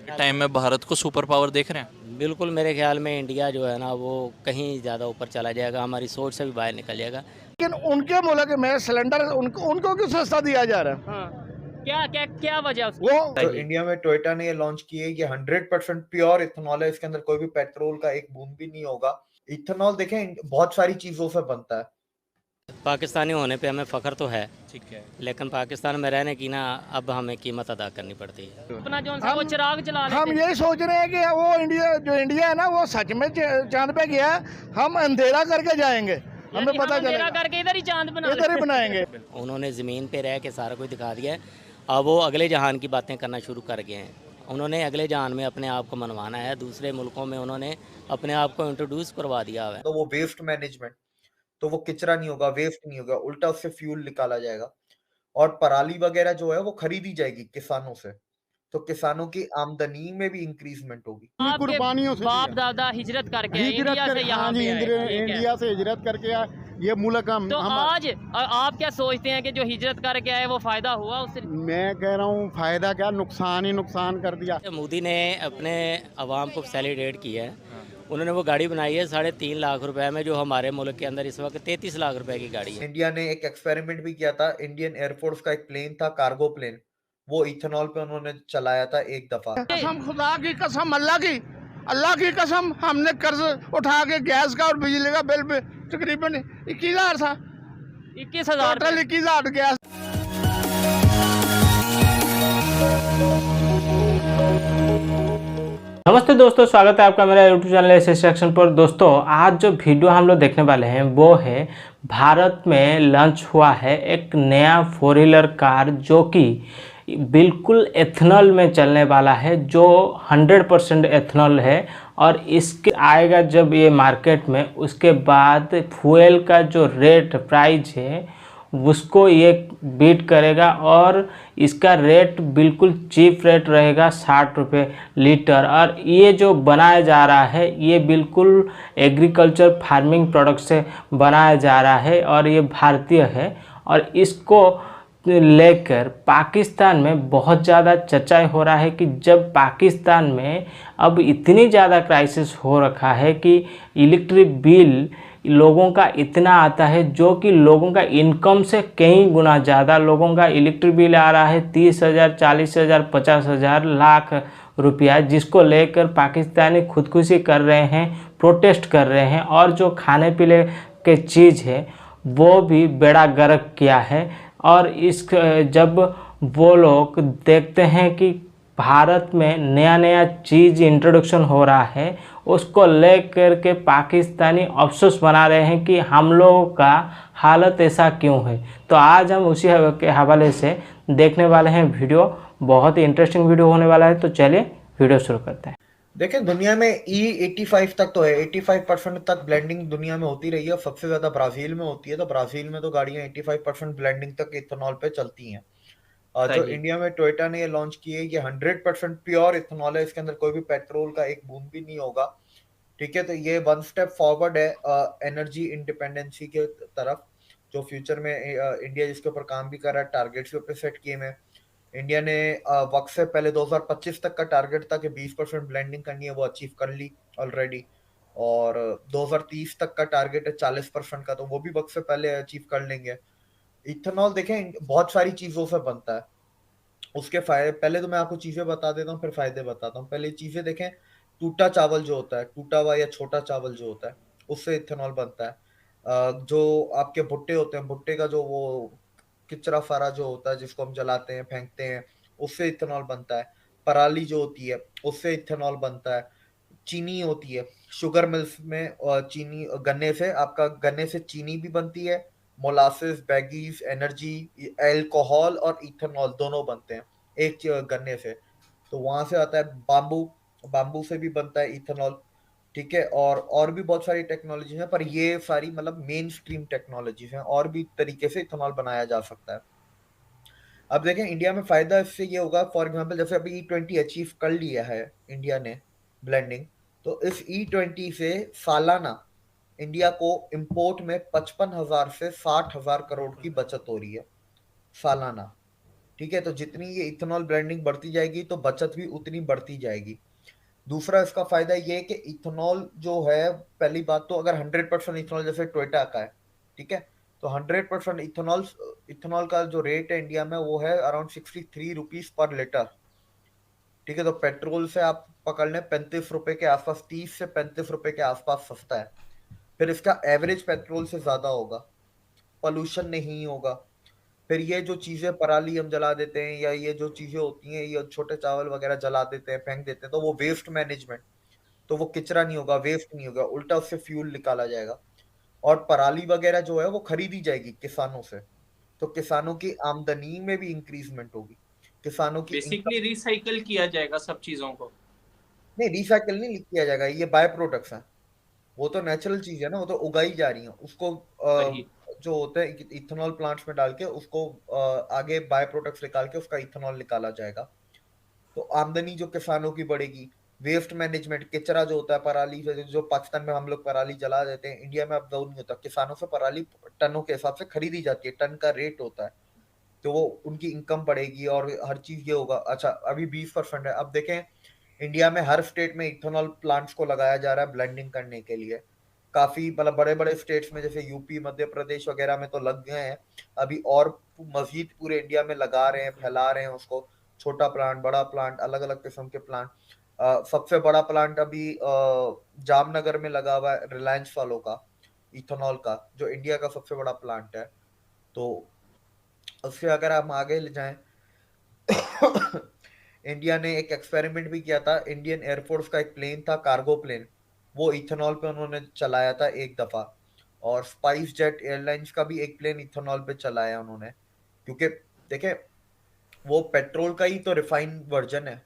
Time में भारत को super power देख रहे हैं? बिल्कुल, मेरे ख्याल में इंडिया जो है ना वो कहीं ज़्यादा ऊपर चला जाएगा, हमारी सोच से भी बाहर निकल जाएगा। लेकिन उनके मुल्क में सिलेंडर उनको क्यों सस्ता दिया जा रहा है? हाँ, क्या क्या क्या वजह उसकी? वो तो इंडिया में टोयोटा ने ये लॉन्च की है, ये 100% प्योर इथेनॉल है, इसके अंदर कोई भी पेट्रोल का एक बूंद भी नहीं होगा। इथेनॉल देखें बहुत सारी चीजों से बनता है। पाकिस्तानी होने पे हमें फ़ख्र तो है, ठीक है। लेकिन पाकिस्तान में रहने की ना अब हमें कीमत अदा करनी पड़ती है। अपना जो सा वो चिराग जला हम लेते यही सोच रहे हैं कि वो इंडिया है ना वो सच में चांद पे गया है, हम अंधेरा करके जाएंगे, यानी हमें पता हम अंधेरा चलेगा, करके इधर ही चांद बना इधर ही बनाएंगे। उन्होंने ज़मीन पे रह के सारा कुछ दिखा दिया है, अब वो अगले जहान की बातें करना शुरू कर गए हैं। उन्होंने अगले जहान में अपने आप को मनवाना है, दूसरे मुल्कों में उन्होंने अपने आप को इंट्रोड्यूस करवा दिया है। तो वो वेस्ट मैनेजमेंट, तो वो कचरा नहीं होगा, वेस्ट नहीं होगा, उल्टा उससे फ्यूल निकाला जाएगा और पराली वगैरह जो है वो खरीदी जाएगी किसानों से, तो किसानों की आमदनी में भी इंक्रीजमेंट होगी। आपके कुर्बानियों से बाप दिया। दादा हिजरत करके हिजरत इंडिया कर से यहाँ हाँ जी, पे आए, ठीक है। इंडिया से हिजरत करके ये मुल्क हम तो आज आप क्या सोचते हैं कि जो हिजरत करके आए वो फायदा हुआ उससे? मैं कह रहा हूँ फायदा क्या, नुकसान ही नुकसान कर दिया। मोदी ने अपने अवाम को फैसिलिटेट किया है, उन्होंने वो गाड़ी बनाई है 3.5 लाख रुपए में, जो हमारे मुल्क के अंदर इस वक्त 33 लाख रुपए की गाड़ी है। इंडिया ने एक एक्सपेरिमेंट भी किया था, इंडियन एयरफोर्स का एक प्लेन था, कार्गो प्लेन, वो इथेनॉल पे उन्होंने चलाया था एक दफा। कसम खुदा की कसम, अल्लाह की कसम, हमने कर्ज उठा के गैस का और बिजली का बिल पे तकरीबन 21,000 था, 21,000 टोटल 21,000 गैस। नमस्ते दोस्तों, स्वागत है आपका मेरा यूट्यूब चैनल एस सेक्शन पर। दोस्तों आज जो वीडियो हम लोग देखने वाले हैं वो है भारत में लॉन्च हुआ है एक नया 4 व्हीलर कार जो कि बिल्कुल एथनॉल में चलने वाला है, जो 100% एथनॉल है। और इसके आएगा जब ये मार्केट में, उसके बाद फ्यूल का जो रेट प्राइस है उसको ये बीट करेगा और इसका रेट बिल्कुल चीप रेट रहेगा, 60 रुपये लीटर। और ये जो बनाया जा रहा है ये बिल्कुल एग्रीकल्चर फार्मिंग प्रोडक्ट से बनाया जा रहा है और ये भारतीय है। और इसको लेकर पाकिस्तान में बहुत ज़्यादा चर्चा हो रहा है कि जब पाकिस्तान में अब इतनी ज़्यादा क्राइसिस हो रखा है कि इलेक्ट्रिक बिल लोगों का इतना आता है, जो कि लोगों का इनकम से कई गुना ज़्यादा लोगों का इलेक्ट्रिक बिल आ रहा है, 30,000, 40,000, 50,000 लाख रुपया, जिसको लेकर पाकिस्तानी खुदकुशी कर रहे हैं, प्रोटेस्ट कर रहे हैं। और जो खाने पीने के चीज़ है वो भी बेड़ा गर्क किया है। और इस जब वो लोग देखते हैं कि भारत में नया नया चीज़ इंट्रोडक्शन हो रहा है, उसको लेकर के पाकिस्तानी अफसोस बना रहे हैं कि हम लोगों का हालत ऐसा क्यों है। तो आज हम उसी के हवाले से देखने वाले हैं वीडियो, बहुत ही इंटरेस्टिंग वीडियो होने वाला है। तो चलिए वीडियो शुरू करते हैं। देखें दुनिया में E85 तक तो है, 85% तक ब्लेंडिंग दुनिया में होती रही है, सबसे ज्यादा ब्राजील में होती है। तो ब्राजील में तो गाड़ियां 85% ब्लेंडिंग तक इथेनॉल पे चलती हैं। जो इंडिया में टोयोटा ने ये लॉन्च की है, ये 100% प्योर इथेनॉल है, इसके अंदर कोई भी पेट्रोल का एक बूंद भी नहीं होगा। ठीक है, तो ये वन स्टेप फॉरवर्ड है एनर्जी इंडिपेंडेंसी के तरफ, जो फ्यूचर में इंडिया जिसके ऊपर काम भी कर रहा है, टारगेट्स भी सेट किए हैं। इंडिया ने वक्त से पहले 2025 तक का टारगेट था कि 20% ब्लेंडिंग करनी है, वो अचीव कर ली ऑलरेडी। और 2030 तक का टारगेट है 40% का, तो वो भी वक्त से पहले अचीव कर लेंगे। इथेनॉल देखें बहुत सारी चीजों से बनता है, उसके फायदे पहले तो मैं आपको चीजें बता देता हूँ, फिर फायदे बताता हूँ। पहले चीजें देखें, टूटा चावल जो होता है, टूटा हुआ या छोटा चावल जो होता है, उससे इथेनॉल बनता है। जो आपके भुट्टे होते हैं, भुट्टे का जो वो किचरा फारा जो होता है जिसको हम जलाते हैं, फेंकते हैं, उससे इथेनॉल बनता है। पराली जो होती है उससे इथेनॉल बनता है। चीनी होती है, शुगर मिल्स में चीनी, गन्ने से, आपका गन्ने से चीनी भी बनती है, मोलासेस, बैगीज, एनर्जी, एल्कोहल और इथेनॉल दोनों बनते हैं एक गन्ने से। तो वहां से आता है बाम्बू, बाम्बू से भी बनता है इथेनॉल। ठीक है, और भी बहुत सारी टेक्नोलॉजी है, पर ये सारी मतलब मेन स्ट्रीम टेक्नोलॉजीज हैं, और भी तरीके से इथेनॉल बनाया जा सकता है। अब देखें इंडिया में फायदा इससे ये होगा, फॉर एग्जांपल जैसे अभी E20 अचीव कर लिया है इंडिया ने ब्लेंडिंग, तो इस E20 से सालाना इंडिया को इंपोर्ट में 55,000 से 60,000 करोड़ की बचत हो रही है सालाना। ठीक है, तो जितनी ये इथेनॉल ब्लेंडिंग बढ़ती जाएगी तो बचत भी उतनी बढ़ती जाएगी। दूसरा इसका फायदा ये है कि इथेनॉल जो है, पहली बात तो अगर 100% इथेनॉल जैसे टोयोटा का है, ठीक है, तो 100% इथेनॉल इथेनॉल का जो रेट है इंडिया में वो है अराउंड 63 रुपीज पर लीटर। ठीक है, तो पेट्रोल से आप पकड़ लें 35 रुपए के आसपास, 30 से 35 रुपए के आसपास सस्ता है। फिर इसका एवरेज पेट्रोल से ज्यादा होगा, पोल्यूशन नहीं होगा। फिर ये जो चीजें पराली हम जला देते हैं या ये जो चीजें होती हैं, ये छोटे चावल वगैरह जला देते हैं, फेंक देते हैं, तो वो वेस्ट मैनेजमेंट, तो वो किचरा नहीं होगा, वेस्ट नहीं होगा, उल्टा उससे फ्यूल निकाला जाएगा। और पराली वगैरह जो है वो खरीदी जाएगी किसानों से, तो किसानों की आमदनी में भी इंक्रीजमेंट होगी, किसानों की बेसिकली रिसाइकल किया जाएगा सब चीजों को। नहीं, रिसाइकल नहीं किया जाएगा, ये बाय प्रोडक्ट्स हैं, वो तो नेचुरल चीज है ना, वो तो उगाई जा रही है, उसको वही। जो होते हैं इथेनॉल प्लांट्स में डाल के उसको आगे बाय प्रोडक्ट्स निकाल के उसका इथेनॉल निकाला जाएगा। तो आमदनी जो किसानों की बढ़ेगी। वेस्ट मैनेजमेंट, कचरा जो होता है पराली से, जो पाकिस्तान में हम लोग पराली जला देते हैं, इंडिया में अब वो नहीं होता, किसानों से पराली टनों के हिसाब से खरीदी जाती है, टन का रेट होता है, तो वो उनकी इनकम बढ़ेगी और हर चीज ये होगा। अच्छा, अभी 20% है, अब देखें इंडिया में हर स्टेट में इथेनॉल प्लांट्स को लगाया जा रहा है ब्लेंडिंग करने के लिए। काफी मतलब बड़े बड़े स्टेट्स में जैसे यूपी, मध्य प्रदेश वगैरह में तो लग गए हैं, अभी और मजीद पूरे इंडिया में लगा रहे हैं, फैला रहे हैं उसको, छोटा प्लांट, बड़ा प्लांट, अलग अलग किस्म के प्लांट। सबसे बड़ा प्लांट अभी जामनगर में लगा हुआ है रिलायंस वालों का, इथेनॉल का, जो इंडिया का सबसे बड़ा प्लांट है। तो उससे अगर हम आगे ले जाएं इंडिया ने एक एक्सपेरिमेंट भी किया था, इंडियन एयरफोर्स का एक प्लेन था, कार्गो प्लेन, वो इथेनॉल पे उन्होंने चलाया था एक दफा। और स्पाइस जेट एयरलाइंस का भी एक प्लेन इथेनॉल पे चलाया उन्होंने, क्योंकि देखें वो पेट्रोल का ही तो रिफाइंड वर्जन है,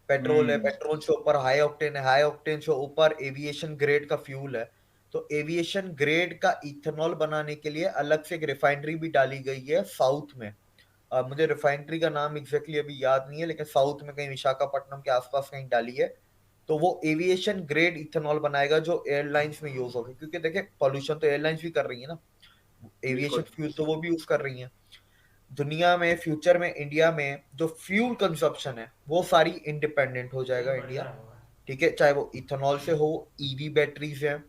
पेट्रोल है, पेट्रोल से ऊपर हाई ऑक्टेन है, हाई ऑक्टेन से ऊपर एविएशन ग्रेड का फ्यूल है। तो एविएशन ग्रेड का इथेनॉल बनाने के लिए अलग से एक रिफाइनरी भी डाली गई है साउथ में। मुझे रिफाइनरी का नाम एग्जैक्टली अभी याद नहीं है, लेकिन साउथ में कहीं विशाखापट्टनम के आसपास कहीं डाली है। तो वो एविएशन ग्रेड इथेनॉल बनाएगा जो एयरलाइंस में यूज होगा, क्योंकि देखिए पॉल्यूशन तो एयरलाइंस भी कर रही है ना, एविएशन फ्यूल तो वो भी यूज कर रही है। दुनिया में फ्यूचर में इंडिया में जो फ्यूल कंजप्शन है वो सारी इंडिपेंडेंट हो जाएगा इंडिया, ठीक है, चाहे वो इथेनॉल से हो, ईवी बैटरीज हैं,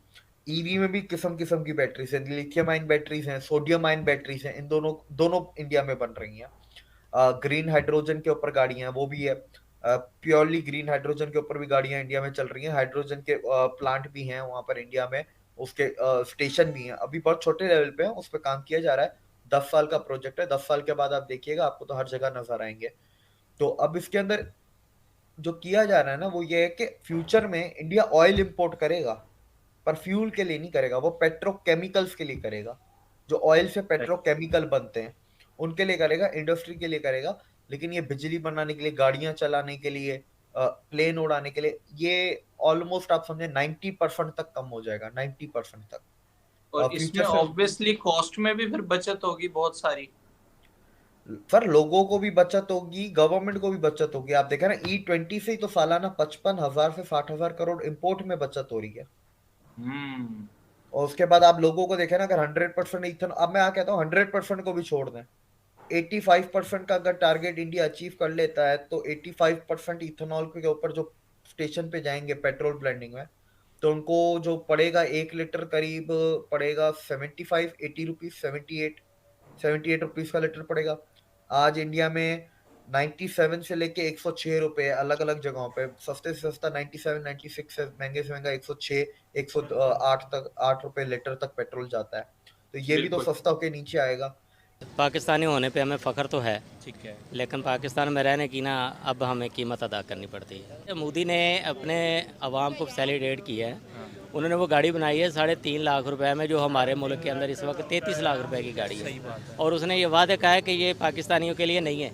ईवी में भी किस्म किस्म की बैटरीज हैं, लिथियम आयन बैटरीज हैं, सोडियम आयन बैटरीज हैं, इन दोनों दोनों इंडिया में बन रही हैं। ग्रीन हाइड्रोजन के ऊपर गाड़ियां वो भी है, प्योरली ग्रीन हाइड्रोजन के ऊपर भी गाड़ियां इंडिया में चल रही हैं, हाइड्रोजन के प्लांट भी हैं वहां पर इंडिया में, उसके स्टेशन भी हैं, अभी बहुत छोटे लेवल पे है, उस पर काम किया जा रहा है, 10 साल का प्रोजेक्ट है, 10 साल के बाद आप देखिएगा आपको तो हर जगह नजर आएंगे। तो अब इसके अंदर जो किया जा रहा है ना वो ये है कि फ्यूचर में इंडिया ऑयल इंपोर्ट करेगा, पर फ्यूल के लिए नहीं करेगा, वो पेट्रोकेमिकल्स के लिए करेगा, जो ऑयल से पेट्रोकेमिकल बनते हैं उनके लिए करेगा, इंडस्ट्री के लिए करेगा। लेकिन ये बिजली बनाने के लिए, गाड़ियां चलाने के लिए, प्लेन उड़ाने के लिए, ये ऑलमोस्ट आप समझे 90% तक कम हो जाएगा, 90% तक। और इसमें ऑब्वियसली कॉस्ट में भी फिर बचत होगी बहुत सारी। सर लोगों को भी बचत होगी, गवर्नमेंट को भी बचत होगी। आप देखें ना E20 से ही तो सालाना 55,000 से 60,000 करोड़ इंपोर्ट में बचत हो रही है। और उसके बाद आप लोगों को देखें ना, अगर 100% इथेनॉल, अब मैं कहता हूँ 100% को भी छोड़ दें, 85% का अगर टारगेट इंडिया अचीव कर लेता है तो 85% इथेनॉल के ऊपर जो स्टेशन पे जाएंगे पेट्रोल ब्लेंडिंग में, तो उनको जो पड़ेगा 1 लीटर करीब पड़ेगा 75-80 रुपीज, 78 रुपीज का लीटर पड़ेगा। आज इंडिया में 97 से लेके 106 रुपए अलग अलग जगहों पे, सस्ते से सस्ता 97, 96 से महंगा 106, 108 तक, 8 रुपए लीटर तक पेट्रोल जाता है। तो ये भी तो सस्ता होके नीचे आएगा। पाकिस्तानी होने पे हमें फ़ख्र तो है, ठीक है, लेकिन पाकिस्तान में रहने की ना अब हमें कीमत अदा करनी पड़ती है। मोदी ने अपने अवाम को फैसिलिटेट किया है, उन्होंने वो गाड़ी बनाई है 3.5 लाख रुपए में, जो हमारे मुल्क के अंदर इस वक्त 33 लाख रुपए की गाड़ी है। और उसने ये वादा कहा है कि ये पाकिस्तानियों के लिए नहीं है,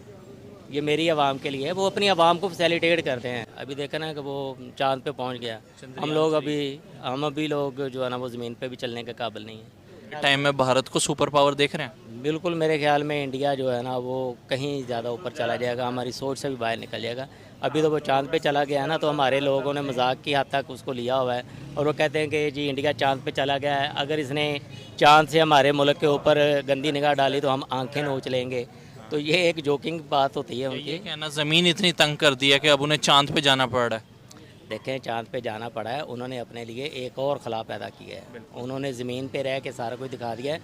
ये मेरी आवाम के लिए है। वो अपनी आवाम को फैसिलिटेट करते हैं। अभी देखा ना कि वो चांद पे पहुंच गया, हम अभी लोग जो है ना वो ज़मीन पे भी चलने के काबिल नहीं है। टाइम में भारत को सुपर पावर देख रहे हैं? बिल्कुल, मेरे ख्याल में इंडिया जो है ना वो कहीं ज़्यादा ऊपर चला जाएगा, हमारी सोच से भी बाहर निकल जाएगा। अभी तो वो चांद पे चला गया है ना, तो हमारे लोगों ने मजाक की हद तक उसको लिया हुआ है, और वो कहते हैं कि जी इंडिया चांद पे चला गया है, अगर इसने चांद से हमारे मुल्क के ऊपर गंदी निगाह डाली तो हम आंखें नोच लेंगे। तो ये एक जोकिंग बात होती है ये उनकी। कहना ज़मीन इतनी तंग कर दी है कि अब उन्हें चांद पे जाना पड़ रहा है। देखें, चांद पे जाना पड़ा है, उन्होंने अपने लिए एक और खला पैदा किया है। उन्होंने ज़मीन पे रह के सारा कुछ दिखा दिया है।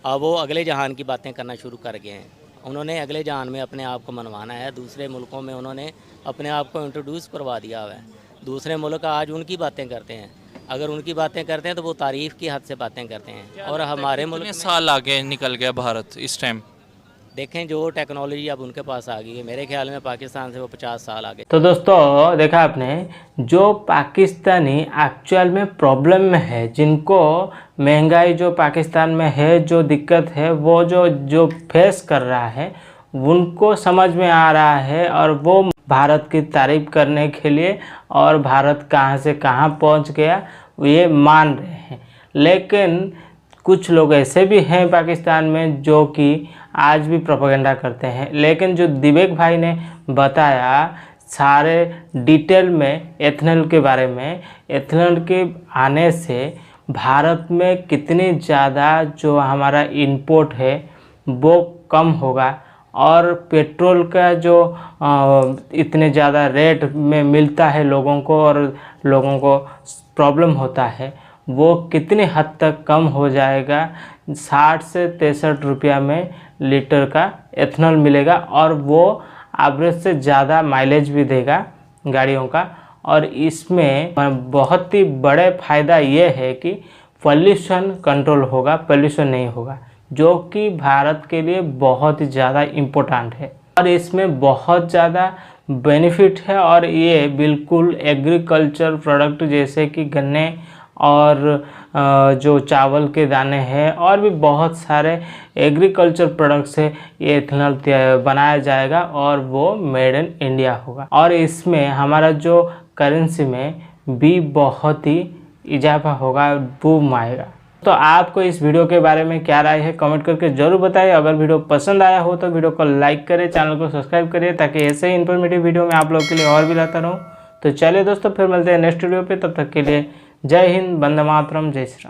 अब वो अगले जहान की बातें करना शुरू कर गए हैं। उन्होंने अगले जहान में अपने आप को मनवाना है। दूसरे मुल्कों में उन्होंने अपने आप को इंट्रोड्यूस करवा दिया हुआ है। दूसरे मुल्क आज उनकी बातें करते हैं। अगर उनकी बातें करते हैं तो वो तारीफ़ की हद से बातें करते हैं। और हमारे मुल्क कितने में साल आगे निकल गया भारत इस टाइम? देखें, जो टेक्नोलॉजी अब उनके पास आ गई है, मेरे ख्याल में पाकिस्तान से वो 50 साल आगे। तो दोस्तों देखा आपने, जो पाकिस्तानी एक्चुअल में प्रॉब्लम में है, जिनको महंगाई जो पाकिस्तान में है, जो दिक्कत है, वो जो फेस कर रहा है, उनको समझ में आ रहा है और वो भारत की तारीफ करने के लिए और भारत कहाँ से कहाँ पहुँच गया ये मान रहे हैं। लेकिन कुछ लोग ऐसे भी हैं पाकिस्तान में जो कि आज भी प्रोपेगेंडा करते हैं। लेकिन जो दिवेक भाई ने बताया सारे डिटेल में एथेनॉल के बारे में, एथेनॉल के आने से भारत में कितनी ज़्यादा जो हमारा इनपुट है वो कम होगा और पेट्रोल का जो इतने ज़्यादा रेट में मिलता है लोगों को और लोगों को प्रॉब्लम होता है, वो कितनी हद तक कम हो जाएगा। 60 से 63 रुपया में लीटर का एथेनॉल मिलेगा और वो एवरेज से ज़्यादा माइलेज भी देगा गाड़ियों का। और इसमें बहुत ही बड़े फ़ायदा ये है कि पॉल्यूशन कंट्रोल होगा, पॉल्यूशन नहीं होगा, जो कि भारत के लिए बहुत ही ज़्यादा इम्पोर्टेंट है। और इसमें बहुत ज़्यादा बेनिफिट है और ये बिल्कुल एग्रीकल्चर प्रोडक्ट जैसे कि गन्ने और जो चावल के दाने हैं और भी बहुत सारे एग्रीकल्चर प्रोडक्ट्स से ये इथेनॉल बनाया जाएगा और वो मेड इन इंडिया होगा। और इसमें हमारा जो करेंसी में भी बहुत ही इजाफा होगा, बूम आएगा। तो आपको इस वीडियो के बारे में क्या राय है कमेंट करके ज़रूर बताइए। अगर वीडियो पसंद आया हो तो वीडियो को लाइक करें, चैनल को सब्सक्राइब करिए ताकि ऐसे ही इन्फॉर्मेटिव वीडियो मैं आप लोगों के लिए और भी लाता रहूँ। तो चलिए दोस्तों, फिर मिलते हैं नेक्स्ट वीडियो पे। तब तक के लिए जय हिंद, वंदे मातरम, जय श्री राम।